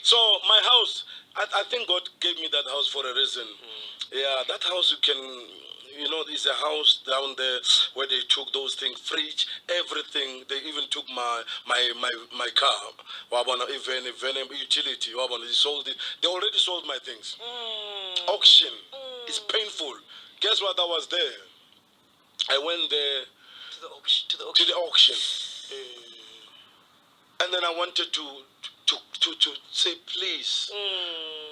So my house, I think God gave me that house for a reason. Yeah, that house is a house down there where they took those things, fridge, everything. They even took my car. Wabona, even utility. Wabona, they sold it. They already sold my things. Auction. It's painful. Guess what? I was there. I went there to the auction. To the auction. And then I wanted to say, please,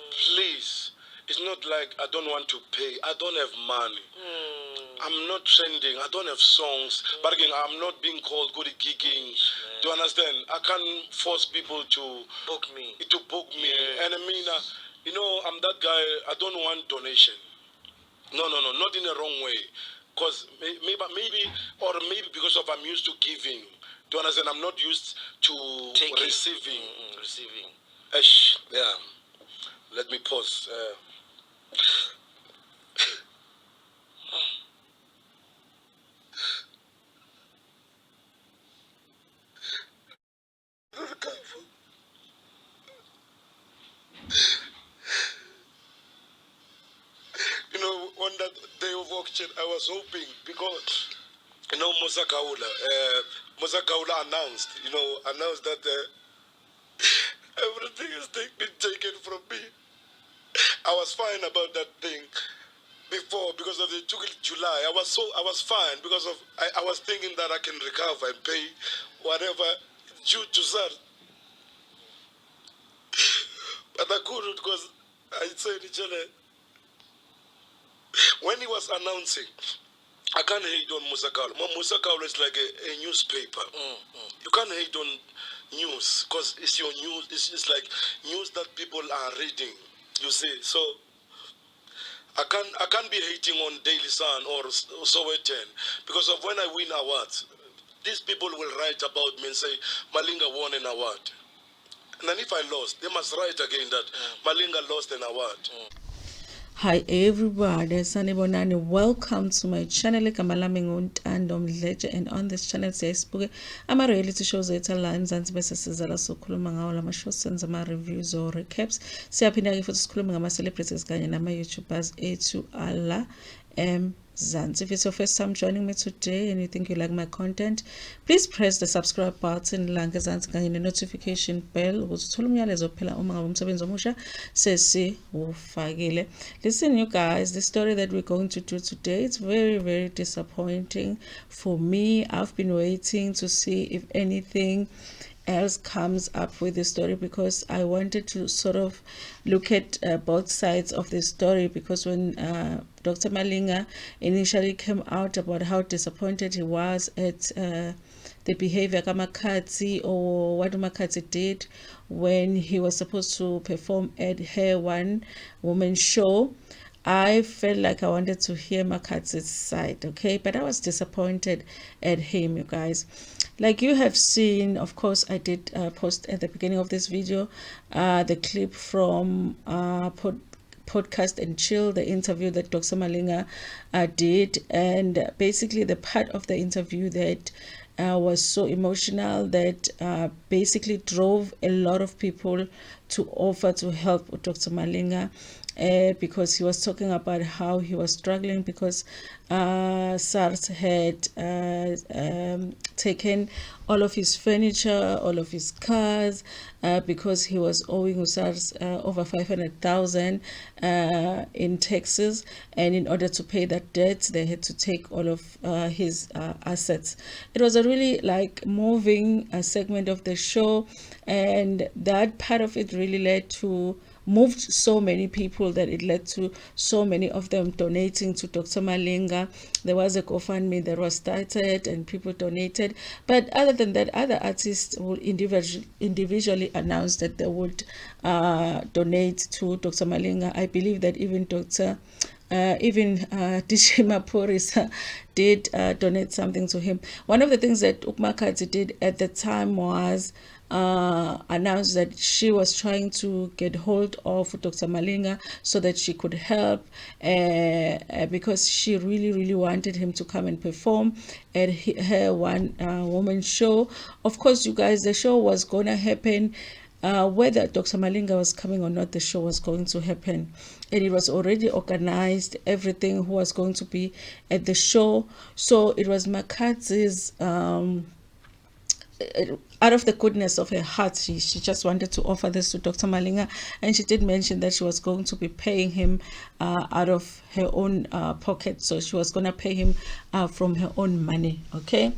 please. It's not like I don't want to pay. I don't have money. I'm not trending. I don't have songs. But again, I'm not being called good at gigging. Do you understand? I can't force people to book me. Yeah. And I mean, I'm that guy. I don't want donation. No, not in a wrong way. Because maybe because of I'm used to giving. Do you understand? I'm not used to receiving. Receiving. Yeah. Let me pause. On that day of auction, I was hoping because Mosakaula announced that everything is been taken from me. I was fine about that thing before because of they took it July. I was fine because of I was thinking that I can recover and pay whatever due to that. But I couldn't because I said each other when he was announcing. I can't hate on Musakaula. Musakaula is like a newspaper. You can't hate on news because it's your news. It's like news that people are reading. You see, so I can't be hating on Daily Sun or Sowetan because of when I win awards, these people will write about me and say Malinga won an award, and then if I lost, they must write again that Malinga lost an award. Hi everybody, sanibonani. Welcome to my channel. Ntando, Mdletshe, and on this channel siyasibuke ama-reality shows ethu la eMzansi bese sizala sokhuluma ngawo lama shows, senza ama-reviews or recaps. Siyaphinda-ke futhi sikhulume ngama-celebrities kanye nama-YouTubers ethu ala Zans. If it's your first time joining me today and you think you like my content, please press the subscribe button langezansi kanye ne-notification bell ukuze uthole umyalezo phela uma ngabe umsebenzi omusha sesiwufakile. Listen, you guys, the story that we're going to do today, it's very, very disappointing for me. I've been waiting to see if anything else comes up with the story because I wanted to sort of look at both sides of the story, because when Dr. Malinga initially came out about how disappointed he was at the behavior of Makhadzi, or what Makhadzi did when he was supposed to perform at her one-woman show, I felt like I wanted to hear Makhadzi's side, okay? But I was disappointed at him, you guys. Like you have seen, of course, I did post at the beginning of this video the clip from Podcast and Chill, the interview that Dr. Malinga did. And basically the part of the interview that was so emotional that basically drove a lot of people to offer to help Dr. Malinga. Because he was talking about how he was struggling because SARS had taken all of his furniture, all of his cars, because he was owing SARS over 500,000 in taxes, and in order to pay that debt, they had to take all of his assets. It was a really moving segment of the show, and that part of it really led to moved so many people that it led to so many of them donating to Dr. Malinga. There was a GoFundMe that was started and people donated. But other than that, other artists would individually announce that they would donate to Dr. Malinga. I believe that even DJ Maphorisa did donate something to him. One of the things that Makhadzi did at the time was announced that she was trying to get hold of Dr. Malinga so that she could help, because she really wanted him to come and perform at her one woman show. Of course, you guys, the show was gonna happen whether Dr. Malinga was coming or not, the show was going to happen. And it was already organized, everything, who was going to be at the show. So it was Makhadzi's, out of the goodness of her heart, she just wanted to offer this to Dr. Malinga. And she did mention that she was going to be paying him out of her own pocket. So she was going to pay him from her own money. Okay.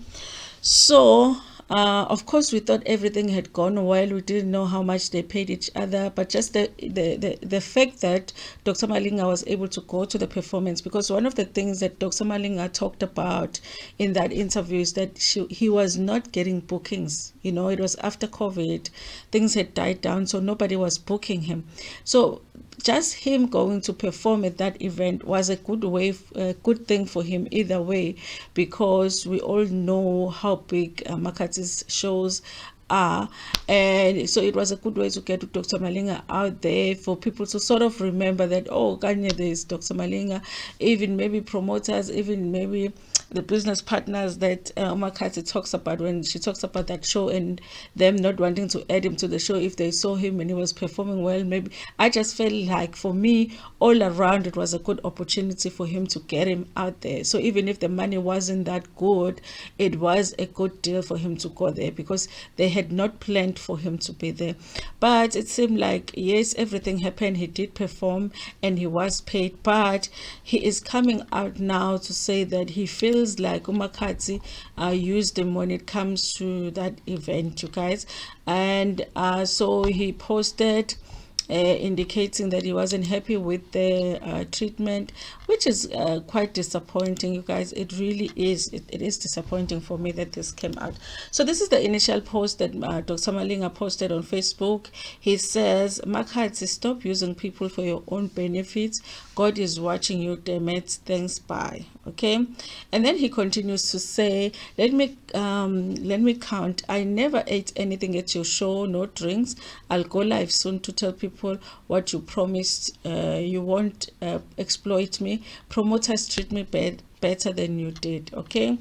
So of course, we thought everything had gone well. We didn't know how much they paid each other, but just the fact that Dr. Malinga was able to go to the performance, because one of the things that Dr. Malinga talked about in that interview is that he was not getting bookings. You know, it was after COVID, things had died down, so nobody was booking him. So just him going to perform at that event was a good thing for him either way, because we all know how big Makhadzi's shows are, and so it was a good way to get Dr. Malinga out there, for people to sort of remember that, oh, Kanye, there's Dr. Malinga. Even maybe promoters, even maybe the business partners that Makhadzi talks about when she talks about that show, and them not wanting to add him to the show if they saw him and he was performing well. Maybe I just felt like, for me, all around, it was a good opportunity for him to get him out there. So even if the money wasn't that good, it was a good deal for him to go there, because they had not planned for him to be there. But it seemed like, yes, everything happened. He did perform and he was paid, but he is coming out now to say that he feels like Makhadzi used him when it comes to that event, you guys. And so he posted indicating that he wasn't happy with the treatment, which is quite disappointing, you guys. It really is. It is disappointing for me that this came out. So this is the initial post that Dr. Malinga posted on Facebook. He says, Makhadzi, stop using people for your own benefits. God is watching you, damn it. Thanks, bye. Okay. And then he continues to say, let me count. I never ate anything at your show, no drinks. I'll go live soon to tell people what you promised. You won't exploit me. Promoters treat me better than you did. Okay,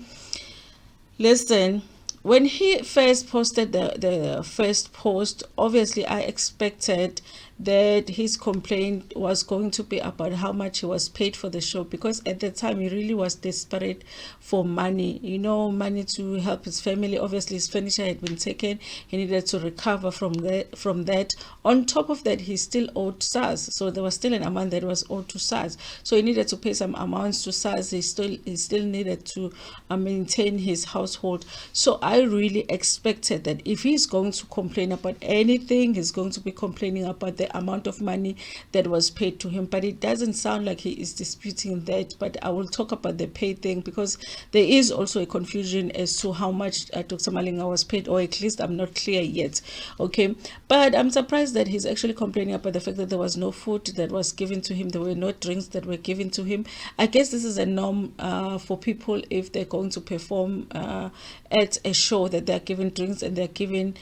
listen, when he first posted the first post, obviously I expected that his complaint was going to be about how much he was paid for the show, because at the time he really was desperate for money, you know, money to help his family. Obviously his furniture had been taken, he needed to recover from that. On top of that, he still owed SARS, so there was still an amount that was owed to SARS, so he needed to pay some amounts to SARS. He still needed to maintain his household. So I really expected that if he's going to complain about anything, he's going to be complaining about the amount of money that was paid to him. But it doesn't sound like he is disputing that. But I will talk about the pay thing, because there is also a confusion as to how much Dr. Malinga was paid, or at least I'm not clear yet. Okay, but I'm surprised that he's actually complaining about the fact that there was no food that was given to him, there were no drinks that were given to him. I guess this is a norm for people if they're going to perform at a show, that they're given drinks and they're given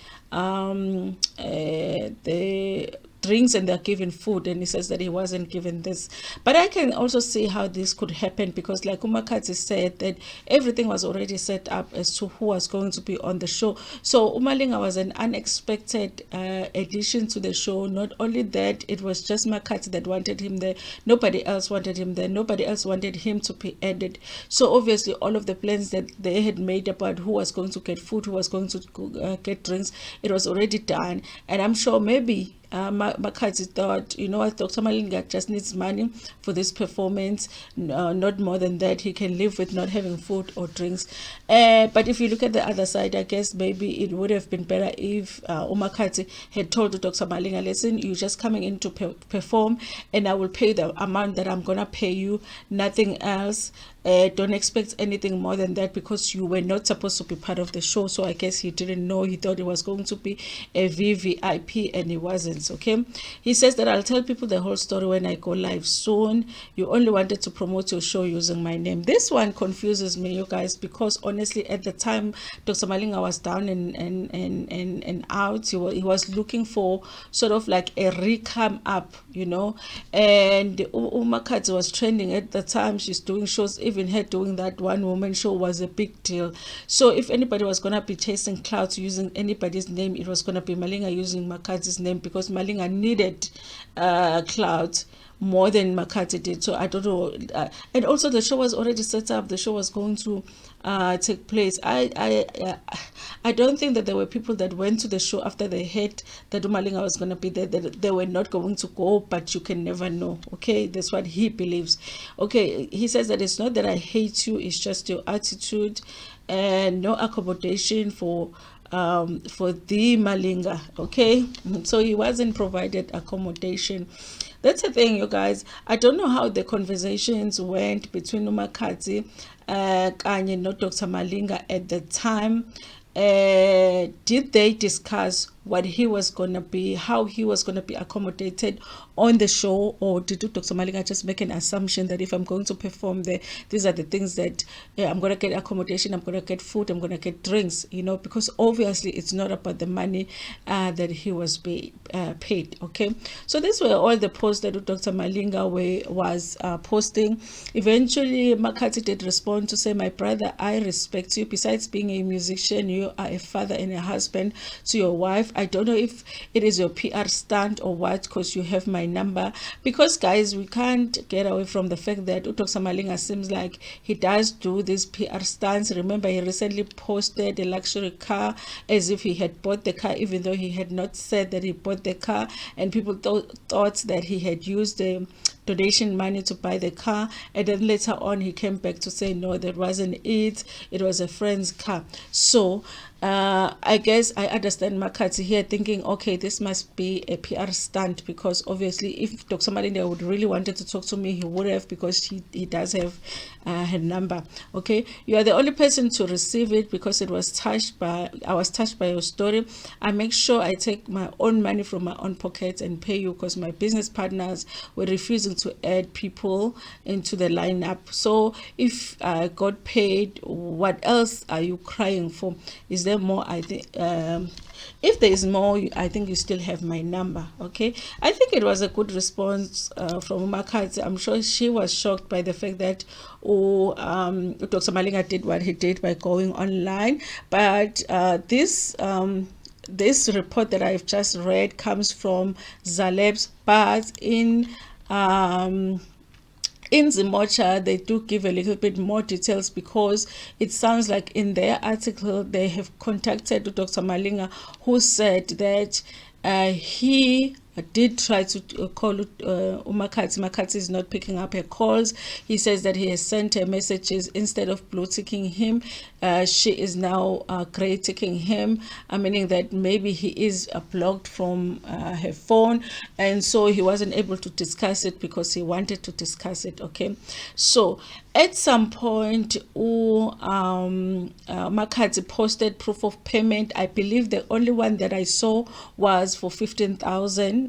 the drinks and they're given food. And he says that he wasn't given this. But I can also see how this could happen, because like Makhadzi said, that everything was already set up as to who was going to be on the show. So Malinga was an unexpected addition to the show. Not only that, it was just Makhadzi that wanted him there, nobody else wanted him there, nobody else wanted him to be added. So obviously all of the plans that they had made about who was going to get food, who was going to get drinks, it was already done. And I'm sure maybe Makhadzi thought, you know what, Dr. Malinga just needs money for this performance, not more than that. He can live with not having food or drinks. But if you look at the other side, I guess maybe it would have been better if Makhadzi had told Dr. Malinga, listen, you're just coming in to perform, and I will pay the amount that I'm gonna pay you, nothing else. Don't expect anything more than that, because you were not supposed to be part of the show. So I guess he didn't know. He thought it was going to be a VVIP, and it wasn't. happens, okay? He says that I'll tell people the whole story when I go live soon. You only wanted to promote your show using my name. This one confuses me, you guys, because honestly, at the time Dr. Malinga was down and out, he was looking for sort of like a recome up, you know, and Makhadzi was trending at the time. She's doing shows, even her doing that one woman show was a big deal. So if anybody was gonna be chasing clouds using anybody's name, it was gonna be Malinga using Makhadzi's name, because Malinga needed clouds more than Makhadzi did. So I don't know. And also the show was already set up. The show was going to take place. I don't think that there were people that went to the show after they heard that Malinga was going to be there, that they were not going to go, but you can never know. Okay, that's what he believes. Okay, he says that it's not that I hate you, it's just your attitude, and no accommodation for the Malinga. Okay, so he wasn't provided accommodation. That's the thing, you guys. I don't know how the conversations went between Makhadzi and Dr. Malinga at the time. Did they discuss what he was going to be, how he was going to be accommodated on the show, or did Dr. Malinga just make an assumption that if I'm going to perform there, these are the things that I'm going to get accommodation, I'm going to get food, I'm going to get drinks, you know, because obviously it's not about the money that he was paid. Okay, so these were all the posts that Dr. Malinga was posting. Eventually Makhadzi did respond to say, my brother, I respect you. Besides being a musician, you are a father and a husband to your wife. I don't know if it is your PR stunt or what, because you have my number. Because guys, we can't get away from the fact that Dr. Malinga seems like he does do these PR stunts. Remember, he recently posted a luxury car as if he had bought the car, even though he had not said that he bought the car, and people thought that he had used the donation money to buy the car, and then later on he came back to say no, that wasn't it was a friend's car. So I guess I understand Makhadzi here thinking, okay, this must be a PR stunt, because obviously if Dr. Malinga would really wanted to talk to me, he would have, because he does have her number. Okay, you are the only person to receive it, because I was touched by your story. I make sure I take my own money from my own pockets and pay you, because my business partners were refusing to add people into the lineup. So if I got paid, what else are you crying for? Is there more? I think if there is more, I think you still have my number. Okay, I think it was a good response from Makhadzi. I'm sure she was shocked by the fact that Dr. Malinga did what he did by going online, but this report that I've just read comes from Zaleb's, but in Zimocha, they do give a little bit more details, because it sounds like in their article they have contacted Dr. Malinga, who said that he did try to call Makhadzi. Makhadzi is not picking up her calls. He says that he has sent her messages. Instead of blue ticking him, she is now grey ticking him, meaning that maybe he is blocked from her phone, and so he wasn't able to discuss it because he wanted to discuss it. Okay, so at some point Makhadzi posted proof of payment. I believe the only one that I saw was for 15,000,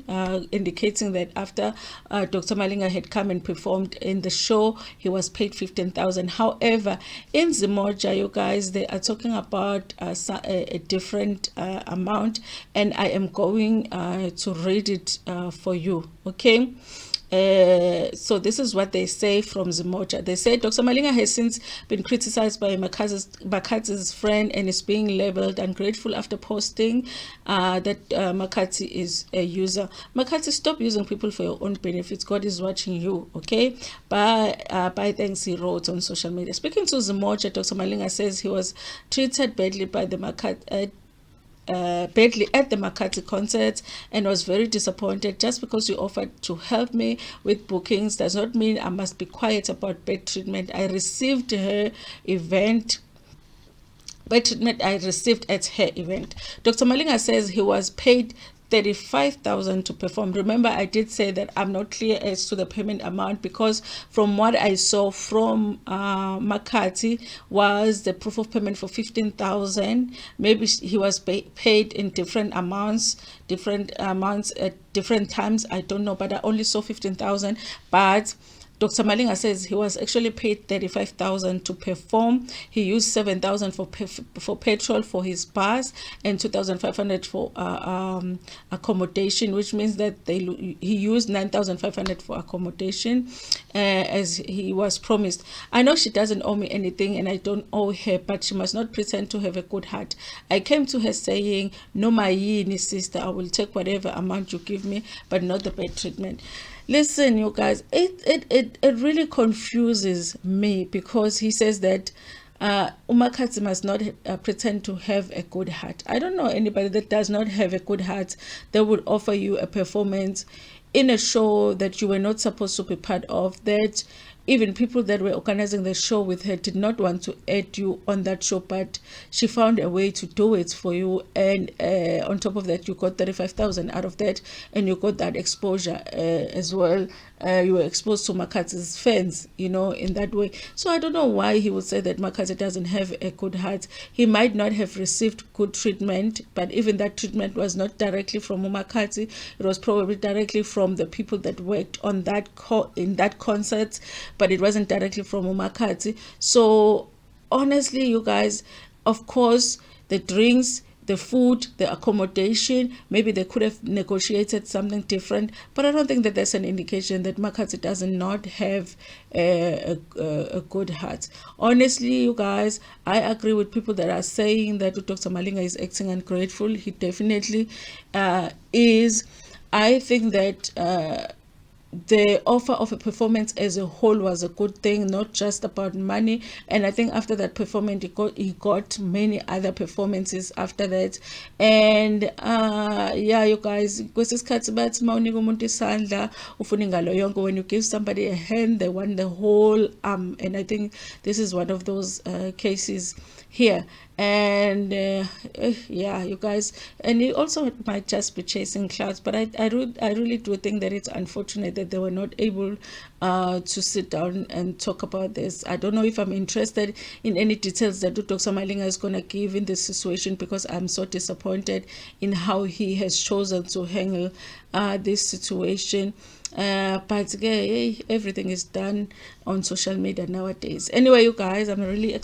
indicating that after Dr. Malinga had come and performed in the show, he was paid 15,000. However, in Zimoja, you guys, they are talking about a different amount, and I am going to read it for you. Okay, so this is what they say from Zimoja. They say Dr. Malinga has since been criticized by Makhadzi's friend and is being labeled ungrateful after posting that Makhadzi is a user. Makhadzi, stop using people for your own benefits. God is watching you. Okay, by thanks, he wrote on social media. Speaking to Zimoja, Dr. Malinga says he was treated badly by the badly at the Makhadzi concert and was very disappointed. Just because you offered to help me with bookings does not mean I must be quiet about bad treatment I received at her event. Dr. Malinga says he was paid 35,000 to perform. Remember, I did say that I'm not clear as to the payment amount, because from what I saw from Makhadzi was the proof of payment for 15,000. Maybe he was paid in different amounts at different times. I don't know, but I only saw 15,000. But Dr. Malinga says he was actually paid 35,000 to perform. He used 7,000 for petrol for his bus and 2,500 for accommodation, which means that he used 9,500 for accommodation, as he was promised. I know she doesn't owe me anything and I don't owe her, but she must not pretend to have a good heart. I came to her saying, "No, my yini sister, I will take whatever amount you give me, but not the bad treatment." Listen, you guys, it really confuses me, because he says that Makhadzi must not pretend to have a good heart. I don't know anybody that does not have a good heart that would offer you a performance in a show that you were not supposed to be part of, that even people that were organizing the show with her did not want to add you on that show, but she found a way to do it for you. And on top of that, you got 35,000 out of that, and you got that exposure as well. You were exposed to Makhadzi's fans, you know, in that way. So I don't know why he would say that Makhadzi doesn't have a good heart. He might not have received good treatment, but even that treatment was not directly from Makhadzi. It was probably directly from the people that worked on that in that concert, but it wasn't directly from Makhadzi. So honestly, you guys, of course, the drinks, the food, the accommodation, maybe they could have negotiated something different, but I don't think that there's an indication that Makhadzi does not have a good heart. Honestly, you guys, I agree with people that are saying that Dr. Malinga is acting ungrateful. He definitely is. I think that the offer of a performance as a whole was a good thing, not just about money. And I think after that performance, he got many other performances after that. And yeah, you guys, when you give somebody a hand, they want the whole arm. And I think this is one of those cases here. And yeah, you guys, and he also might just be chasing clouds, but I really do think that it's unfortunate that they were not able to sit down and talk about this. I don't know if I'm interested in any details that Dr. Malinga is going to give in this situation, because I'm so disappointed in how he has chosen to handle this situation. But hey, everything is done on social media nowadays. Anyway, you guys, I'm really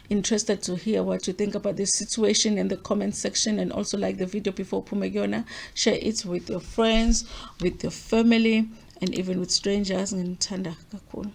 interested to hear what you think about this situation in the comment section, and also like the video before Pumegiona. Share it with your friends, with your family, and even with strangers. Ntando kakhulu.